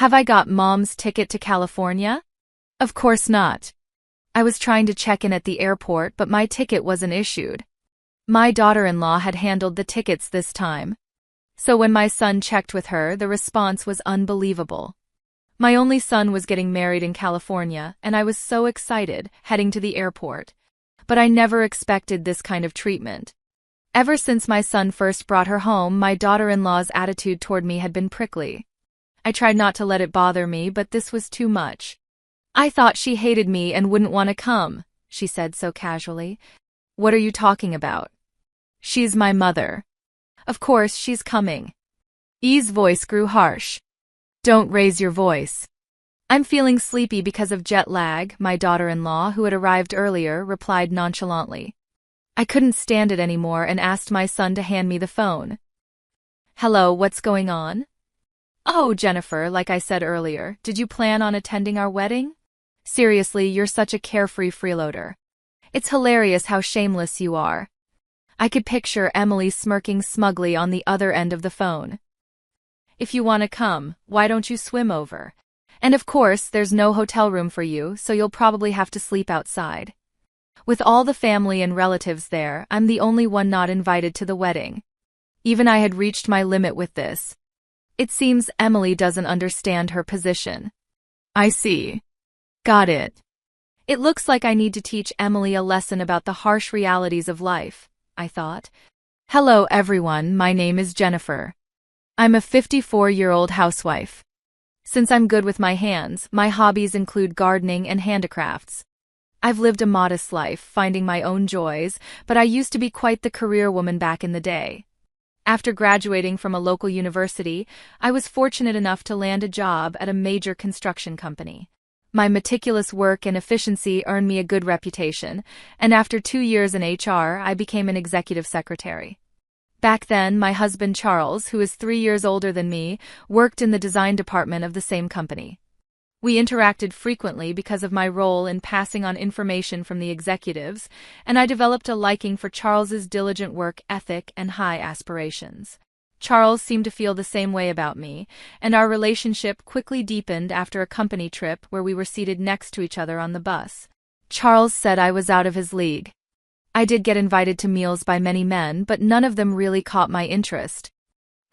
Have I got Mom's ticket to California? Of course not. I was trying to check in at the airport, but my ticket wasn't issued. My daughter-in-law had handled the tickets this time. So when my son checked with her, the response was unbelievable. My only son was getting married in California, and I was so excited, heading to the airport. But I never expected this kind of treatment. Ever since my son first brought her home, my daughter-in-law's attitude toward me had been prickly. I tried not to let it bother me, but this was too much. I thought she hated me and wouldn't want to come, she said so casually. What are you talking about? She's my mother. Of course she's coming. E's voice grew harsh. Don't raise your voice. I'm feeling sleepy because of jet lag, my daughter-in-law, who had arrived earlier, replied nonchalantly. I couldn't stand it anymore and asked my son to hand me the phone. Hello, what's going on? Oh, Jennifer, like I said earlier, did you plan on attending our wedding? Seriously, you're such a carefree freeloader. It's hilarious how shameless you are. I could picture Emily smirking smugly on the other end of the phone. If you want to come, why don't you swim over? And of course, there's no hotel room for you, so you'll probably have to sleep outside. With all the family and relatives there, I'm the only one not invited to the wedding. Even I had reached my limit with this. It seems Emily doesn't understand her position. I see. Got it. It looks like I need to teach Emily a lesson about the harsh realities of life, I thought. Hello everyone, my name is Jennifer. I'm a 54-year-old housewife. Since I'm good with my hands, my hobbies include gardening and handicrafts. I've lived a modest life, finding my own joys, but I used to be quite the career woman back in the day. After graduating from a local university, I was fortunate enough to land a job at a major construction company. My meticulous work and efficiency earned me a good reputation, and after 2 years in HR, I became an executive secretary. Back then, my husband Charles, who is 3 years older than me, worked in the design department of the same company. We interacted frequently because of my role in passing on information from the executives, and I developed a liking for Charles's diligent work ethic and high aspirations. Charles seemed to feel the same way about me, and our relationship quickly deepened after a company trip where we were seated next to each other on the bus. Charles said I was out of his league. I did get invited to meals by many men, but none of them really caught my interest.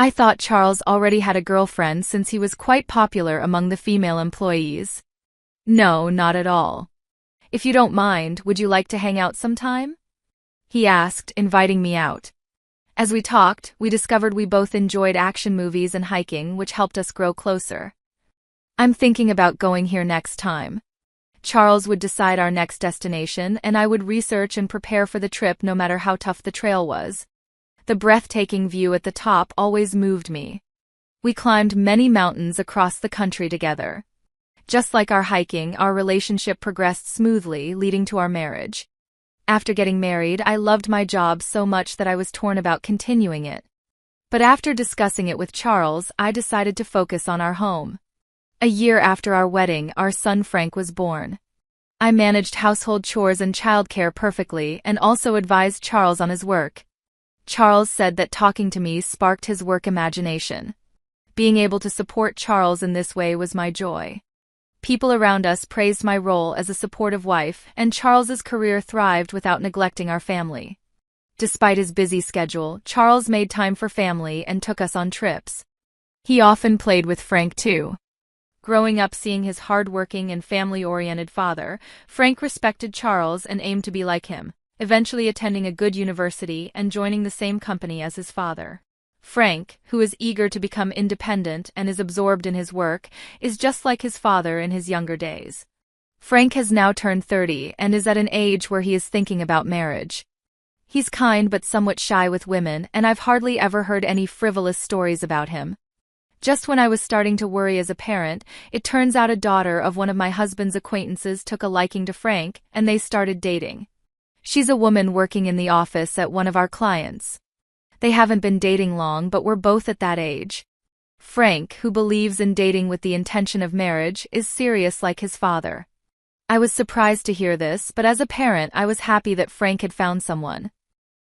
I thought Charles already had a girlfriend since he was quite popular among the female employees. No, not at all. If you don't mind, would you like to hang out sometime? He asked, inviting me out. As we talked, we discovered we both enjoyed action movies and hiking, which helped us grow closer. I'm thinking about going here next time. Charles would decide our next destination, and I would research and prepare for the trip no matter how tough the trail was. The breathtaking view at the top always moved me. We climbed many mountains across the country together. Just like our hiking, our relationship progressed smoothly, leading to our marriage. After getting married, I loved my job so much that I was torn about continuing it. But after discussing it with Charles, I decided to focus on our home. A year after our wedding, our son Frank was born. I managed household chores and childcare perfectly and also advised Charles on his work. Charles said that talking to me sparked his work imagination. Being able to support Charles in this way was my joy. People around us praised my role as a supportive wife, and Charles's career thrived without neglecting our family. Despite his busy schedule, Charles made time for family and took us on trips. He often played with Frank too. Growing up seeing his hard-working and family-oriented father, Frank respected Charles and aimed to be like him, eventually attending a good university and joining the same company as his father. Frank, who is eager to become independent and is absorbed in his work, is just like his father in his younger days. Frank has now turned 30 and is at an age where he is thinking about marriage. He's kind but somewhat shy with women, and I've hardly ever heard any frivolous stories about him. Just when I was starting to worry as a parent, it turns out a daughter of one of my husband's acquaintances took a liking to Frank, and they started dating. She's a woman working in the office at one of our clients. They haven't been dating long, but we're both at that age. Frank, who believes in dating with the intention of marriage, is serious like his father. I was surprised to hear this, but as a parent I was happy that Frank had found someone.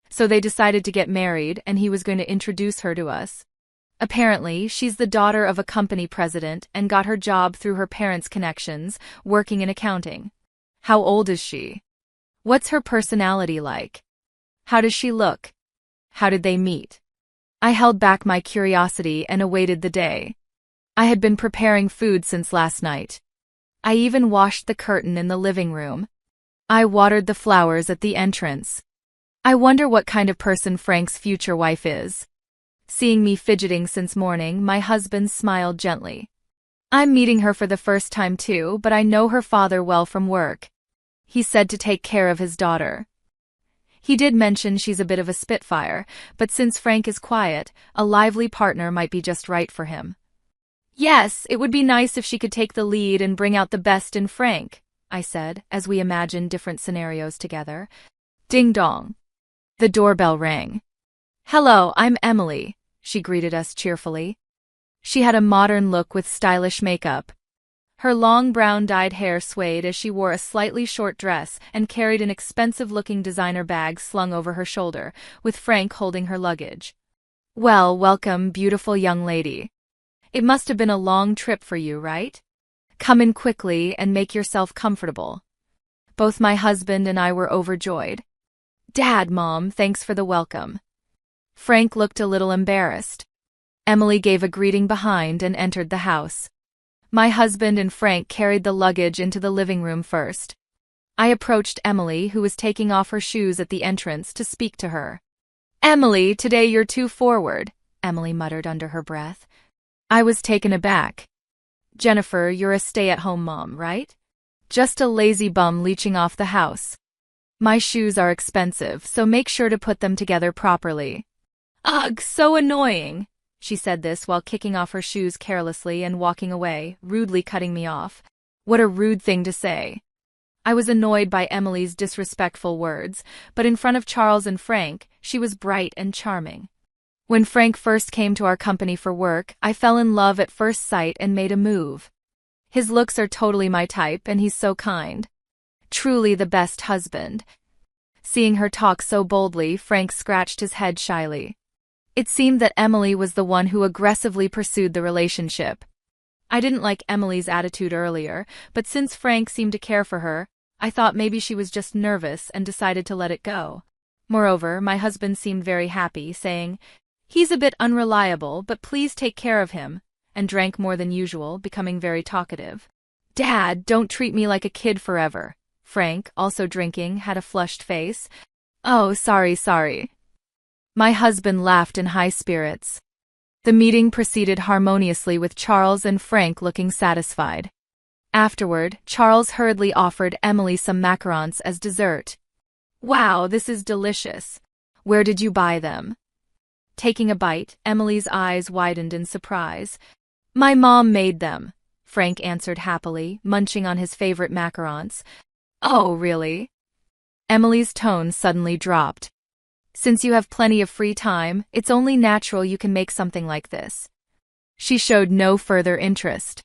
So they decided to get married, and he was going to introduce her to us. Apparently, she's the daughter of a company president and got her job through her parents' connections, working in accounting. How old is she? What's her personality like? How does she look? How did they meet? I held back my curiosity and awaited the day. I had been preparing food since last night. I even washed the curtain in the living room. I watered the flowers at the entrance. I wonder what kind of person Frank's future wife is. Seeing me fidgeting since morning, my husband smiled gently. I'm meeting her for the first time too, but I know her father well from work. He said to take care of his daughter. He did mention she's a bit of a spitfire, but since Frank is quiet, a lively partner might be just right for him. Yes, it would be nice if she could take the lead and bring out the best in Frank, I said, as we imagined different scenarios together. Ding dong. The doorbell rang. Hello, I'm Emily, she greeted us cheerfully. She had a modern look with stylish makeup. Her long brown dyed hair swayed as she wore a slightly short dress and carried an expensive-looking designer bag slung over her shoulder, with Frank holding her luggage. Well, welcome, beautiful young lady. It must have been a long trip for you, right? Come in quickly and make yourself comfortable. Both my husband and I were overjoyed. Dad, Mom, thanks for the welcome. Frank looked a little embarrassed. Emily gave a greeting behind and entered the house. My husband and Frank carried the luggage into the living room first. I approached Emily, who was taking off her shoes at the entrance, to speak to her. Emily, today you're too forward, Emily muttered under her breath. I was taken aback. Jennifer, you're a stay-at-home mom, right? Just a lazy bum leeching off the house. My shoes are expensive, so make sure to put them together properly. Ugh, so annoying. She said this while kicking off her shoes carelessly and walking away, rudely cutting me off. What a rude thing to say. I was annoyed by Emily's disrespectful words, but in front of Charles and Frank, she was bright and charming. When Frank first came to our company for work, I fell in love at first sight and made a move. His looks are totally my type and he's so kind. Truly the best husband. Seeing her talk so boldly, Frank scratched his head shyly. It seemed that Emily was the one who aggressively pursued the relationship. I didn't like Emily's attitude earlier, but since Frank seemed to care for her, I thought maybe she was just nervous and decided to let it go. Moreover, my husband seemed very happy, saying, He's a bit unreliable, but please take care of him, and drank more than usual, becoming very talkative. Dad, don't treat me like a kid forever. Frank, also drinking, had a flushed face. Oh, sorry. My husband laughed in high spirits. The meeting proceeded harmoniously with Charles and Frank looking satisfied. Afterward, Charles hurriedly offered Emily some macarons as dessert. Wow, this is delicious. Where did you buy them? Taking a bite, Emily's eyes widened in surprise. My mom made them, Frank answered happily, munching on his favorite macarons. Oh, really? Emily's tone suddenly dropped. Since you have plenty of free time, it's only natural you can make something like this. She showed no further interest.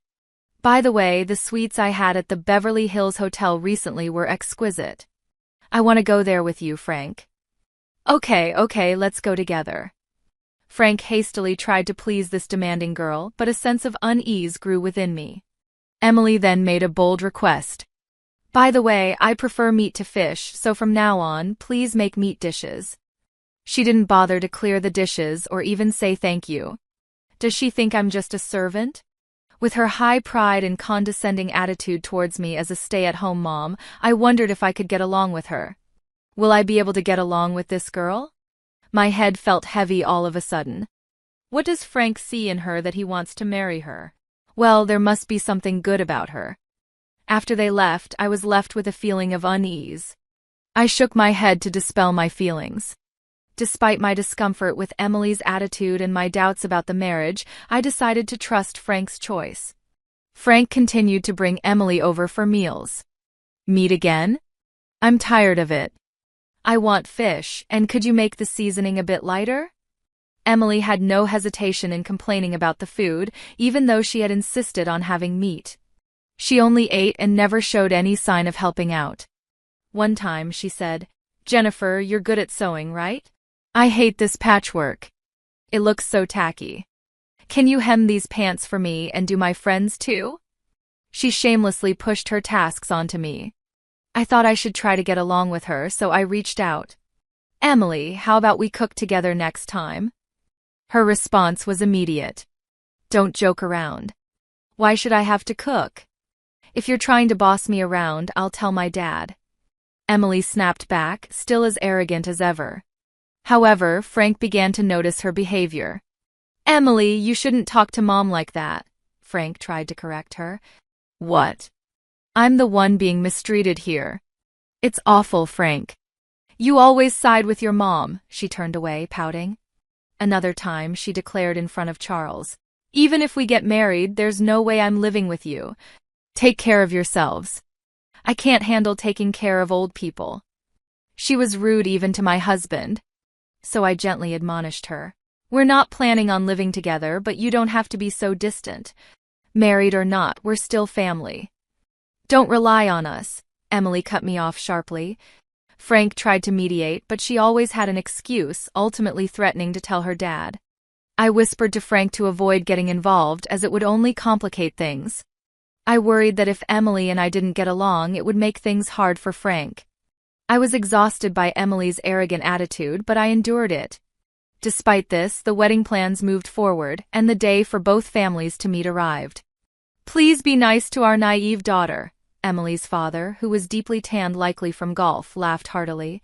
By the way, the sweets I had at the Beverly Hills Hotel recently were exquisite. I want to go there with you, Frank. Okay, let's go together. Frank hastily tried to please this demanding girl, but a sense of unease grew within me. Emily then made a bold request. By the way, I prefer meat to fish, so from now on, please make meat dishes. She didn't bother to clear the dishes or even say thank you. Does she think I'm just a servant? With her high pride and condescending attitude towards me as a stay-at-home mom, I wondered if I could get along with her. Will I be able to get along with this girl? My head felt heavy all of a sudden. What does Frank see in her that he wants to marry her? Well, there must be something good about her. After they left, I was left with a feeling of unease. I shook my head to dispel my feelings. Despite my discomfort with Emily's attitude and my doubts about the marriage, I decided to trust Frank's choice. Frank continued to bring Emily over for meals. Meat again? I'm tired of it. I want fish, and could you make the seasoning a bit lighter? Emily had no hesitation in complaining about the food, even though she had insisted on having meat. She only ate and never showed any sign of helping out. One time she said, Jennifer, you're good at sewing, right? I hate this patchwork. It looks so tacky. Can you hem these pants for me and do my friends too? She shamelessly pushed her tasks onto me. I thought I should try to get along with her, so I reached out. Emily, how about we cook together next time? Her response was immediate. Don't joke around. Why should I have to cook? If you're trying to boss me around, I'll tell my dad. Emily snapped back, still as arrogant as ever. However, Frank began to notice her behavior. Emily, you shouldn't talk to Mom like that, Frank tried to correct her. What? I'm the one being mistreated here. It's awful, Frank. You always side with your mom, she turned away, pouting. Another time, she declared in front of Charles. Even if we get married, there's no way I'm living with you. Take care of yourselves. I can't handle taking care of old people. She was rude even to my husband. So I gently admonished her. We're not planning on living together, but you don't have to be so distant. Married or not, we're still family. Don't rely on us, Emily cut me off sharply. Frank tried to mediate, but she always had an excuse, ultimately threatening to tell her dad. I whispered to Frank to avoid getting involved, as it would only complicate things. I worried that if Emily and I didn't get along, it would make things hard for Frank. I was exhausted by Emily's arrogant attitude, but I endured it. Despite this, the wedding plans moved forward, and the day for both families to meet arrived. Please be nice to our naive daughter, Emily's father, who was deeply tanned likely from golf, laughed heartily.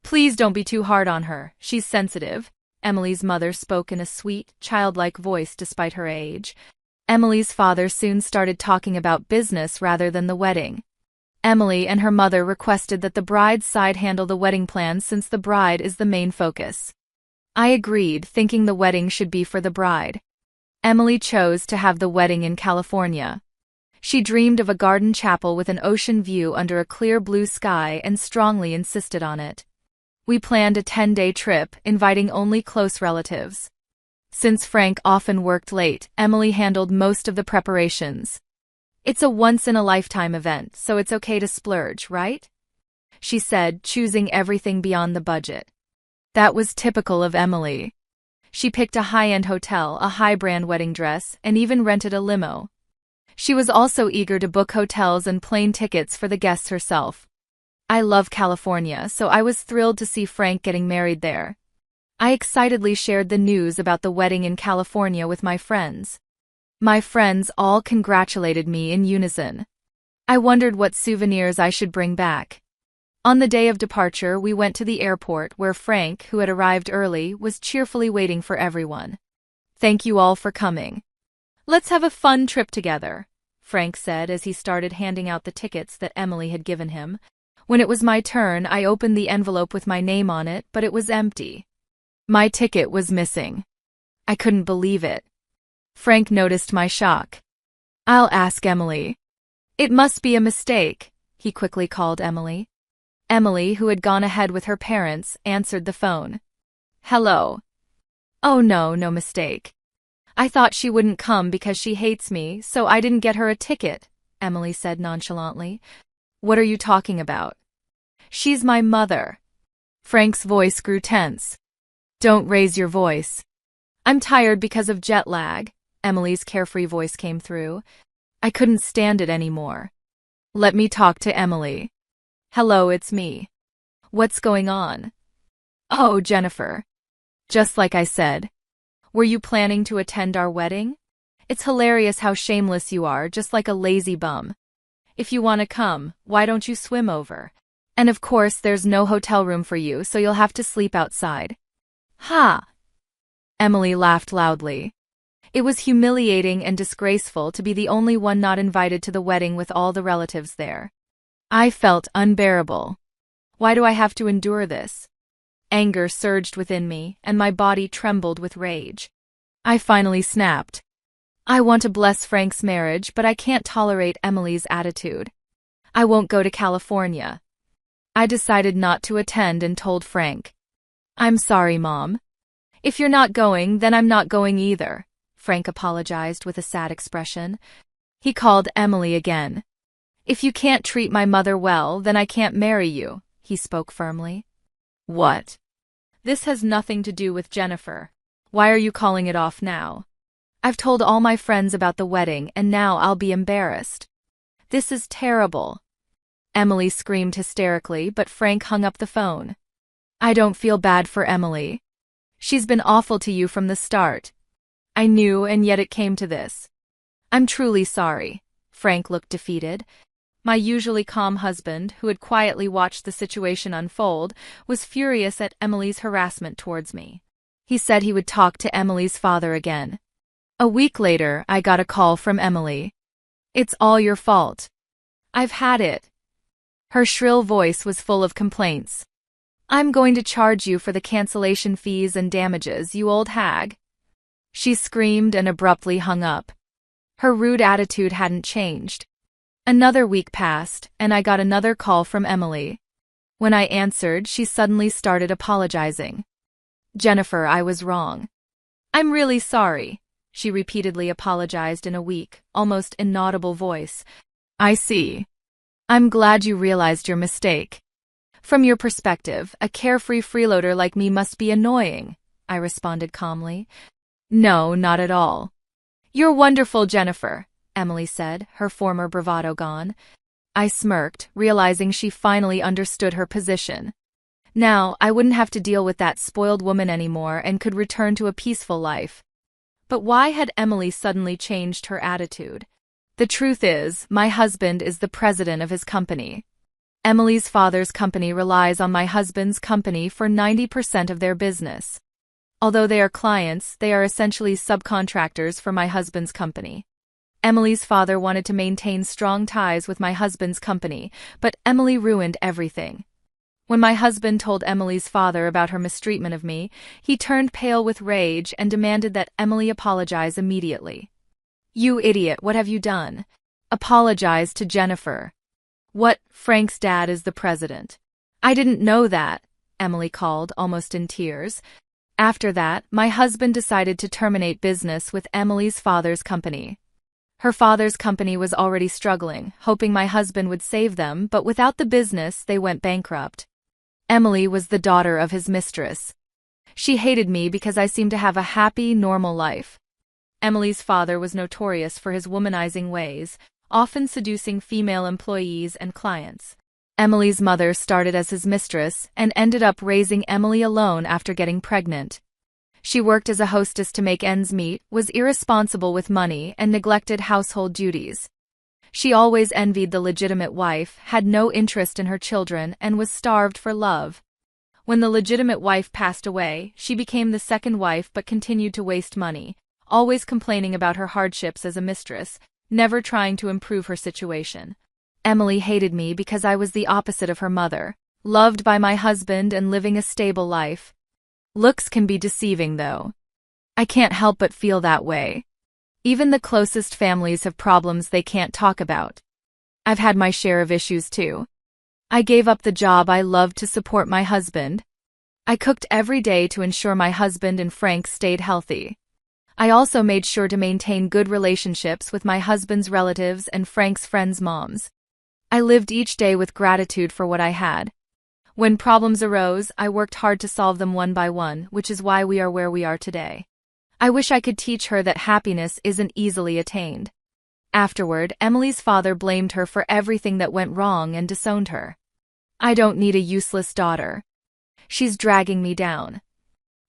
Please don't be too hard on her, she's sensitive. Emily's mother spoke in a sweet, childlike voice despite her age. Emily's father soon started talking about business rather than the wedding. Emily and her mother requested that the bride's side handle the wedding plans since the bride is the main focus. I agreed, thinking the wedding should be for the bride. Emily chose to have the wedding in California. She dreamed of a garden chapel with an ocean view under a clear blue sky and strongly insisted on it. We planned a 10-day trip, inviting only close relatives. Since Frank often worked late, Emily handled most of the preparations. It's a once-in-a-lifetime event, so it's okay to splurge, right? She said, choosing everything beyond the budget. That was typical of Emily. She picked a high-end hotel, a high-brand wedding dress, and even rented a limo. She was also eager to book hotels and plane tickets for the guests herself. I love California, so I was thrilled to see Frank getting married there. I excitedly shared the news about the wedding in California with my friends. My friends all congratulated me in unison. I wondered what souvenirs I should bring back. On the day of departure, we went to the airport where Frank, who had arrived early, was cheerfully waiting for everyone. Thank you all for coming. Let's have a fun trip together, Frank said as he started handing out the tickets that Emily had given him. When it was my turn, I opened the envelope with my name on it, but it was empty. My ticket was missing. I couldn't believe it. Frank noticed my shock. I'll ask Emily. It must be a mistake, he quickly called Emily. Emily, who had gone ahead with her parents, answered the phone. Hello. Oh no, no mistake. I thought she wouldn't come because she hates me, so I didn't get her a ticket, Emily said nonchalantly. What are you talking about? She's my mother. Frank's voice grew tense. Don't raise your voice. I'm tired because of jet lag, Emily's carefree voice came through. I couldn't stand it anymore. Let me talk to Emily. Hello, it's me. What's going on? Oh, Jennifer. Just like I said. Were you planning to attend our wedding? It's hilarious how shameless you are, just like a lazy bum. If you want to come, why don't you swim over? And of course there's no hotel room for you, so you'll have to sleep outside. Ha! Emily laughed loudly. It was humiliating and disgraceful to be the only one not invited to the wedding with all the relatives there. I felt unbearable. Why do I have to endure this? Anger surged within me, and my body trembled with rage. I finally snapped. I want to bless Frank's marriage, but I can't tolerate Emily's attitude. I won't go to California. I decided not to attend and told Frank. I'm sorry, Mom. If you're not going, then I'm not going either, Frank apologized with a sad expression. He called Emily again. If you can't treat my mother well, then I can't marry you, he spoke firmly. What? This has nothing to do with Jennifer. Why are you calling it off now? I've told all my friends about the wedding and now I'll be embarrassed. This is terrible. Emily screamed hysterically, but Frank hung up the phone. I don't feel bad for Emily. She's been awful to you from the start. I knew, and yet it came to this. I'm truly sorry. Frank looked defeated. My usually calm husband, who had quietly watched the situation unfold, was furious at Emily's harassment towards me. He said he would talk to Emily's father again. A week later, I got a call from Emily. It's all your fault. I've had it. Her shrill voice was full of complaints. I'm going to charge you for the cancellation fees and damages, you old hag. She screamed and abruptly hung up. Her rude attitude hadn't changed. Another week passed, and I got another call from Emily. When I answered, she suddenly started apologizing. Jennifer, I was wrong. I'm really sorry. She repeatedly apologized in a weak, almost inaudible voice. I see. I'm glad you realized your mistake. From your perspective, a carefree freeloader like me must be annoying, I responded calmly. No, not at all. You're wonderful, Jennifer, Emily said, her former bravado gone. I smirked, realizing she finally understood her position. Now, I wouldn't have to deal with that spoiled woman anymore and could return to a peaceful life. But why had Emily suddenly changed her attitude? The truth is, my husband is the president of his company. Emily's father's company relies on my husband's company for 90% of their business. Although they are clients, they are essentially subcontractors for my husband's company. Emily's father wanted to maintain strong ties with my husband's company, but Emily ruined everything. When my husband told Emily's father about her mistreatment of me, he turned pale with rage and demanded that Emily apologize immediately. You idiot, what have you done? Apologize to Jennifer. What, Frank's dad is the president? I didn't know that, Emily called, almost in tears. After that, my husband decided to terminate business with Emily's father's company. Her father's company was already struggling, hoping my husband would save them, but without the business, they went bankrupt. Emily was the daughter of his mistress. She hated me because I seemed to have a happy, normal life. Emily's father was notorious for his womanizing ways, often seducing female employees and clients. Emily's mother started as his mistress and ended up raising Emily alone after getting pregnant. She worked as a hostess to make ends meet, was irresponsible with money, and neglected household duties. She always envied the legitimate wife, had no interest in her children, and was starved for love. When the legitimate wife passed away, she became the second wife but continued to waste money, always complaining about her hardships as a mistress, never trying to improve her situation. Emily hated me because I was the opposite of her mother, loved by my husband and living a stable life. Looks can be deceiving, though. I can't help but feel that way. Even the closest families have problems they can't talk about. I've had my share of issues, too. I gave up the job I loved to support my husband. I cooked every day to ensure my husband and Frank stayed healthy. I also made sure to maintain good relationships with my husband's relatives and Frank's friends' moms. I lived each day with gratitude for what I had. When problems arose, I worked hard to solve them one by one, which is why we are where we are today. I wish I could teach her that happiness isn't easily attained. Afterward, Emily's father blamed her for everything that went wrong and disowned her. I don't need a useless daughter. She's dragging me down.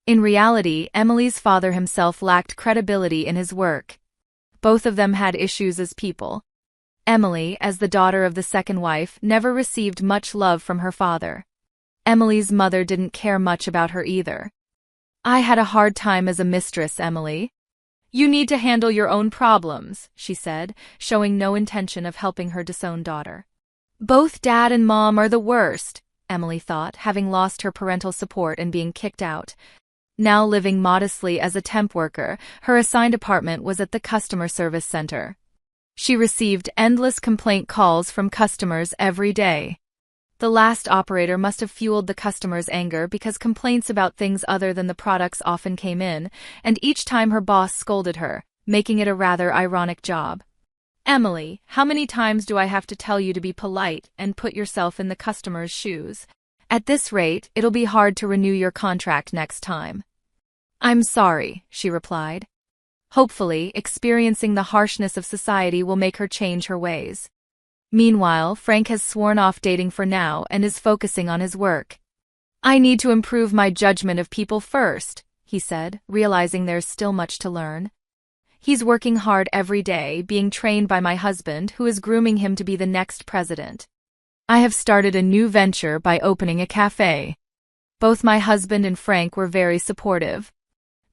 In reality, Emily's father himself lacked credibility in his work. Both of them had issues as people. Emily, as the daughter of the second wife, never received much love from her father. Emily's mother didn't care much about her either. I had a hard time as a mistress, Emily. You need to handle your own problems, she said, showing no intention of helping her disowned daughter. Both Dad and Mom are the worst, Emily thought, having lost her parental support and being kicked out. Now living modestly as a temp worker, her assigned apartment was at the customer service center. She received endless complaint calls from customers every day. The last operator must have fueled the customers' anger because complaints about things other than the products often came in, and each time her boss scolded her, making it a rather ironic job. Emily, how many times do I have to tell you to be polite and put yourself in the customer's shoes? At this rate, it'll be hard to renew your contract next time. I'm sorry, she replied. Hopefully, experiencing the harshness of society will make her change her ways. Meanwhile, Frank has sworn off dating for now and is focusing on his work. I need to improve my judgment of people first, he said, realizing there's still much to learn. He's working hard every day, being trained by my husband, who is grooming him to be the next president. I have started a new venture by opening a cafe. Both my husband and Frank were very supportive.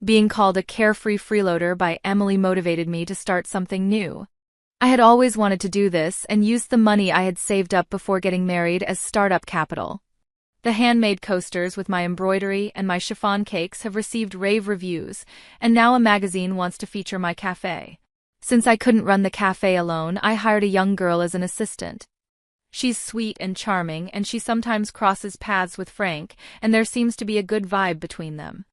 Being called a carefree freeloader by Emily motivated me to start something new. I had always wanted to do this and used the money I had saved up before getting married as startup capital. The handmade coasters with my embroidery and my chiffon cakes have received rave reviews, and now a magazine wants to feature my cafe. Since I couldn't run the cafe alone, I hired a young girl as an assistant. She's sweet and charming, and she sometimes crosses paths with Frank, and there seems to be a good vibe between them.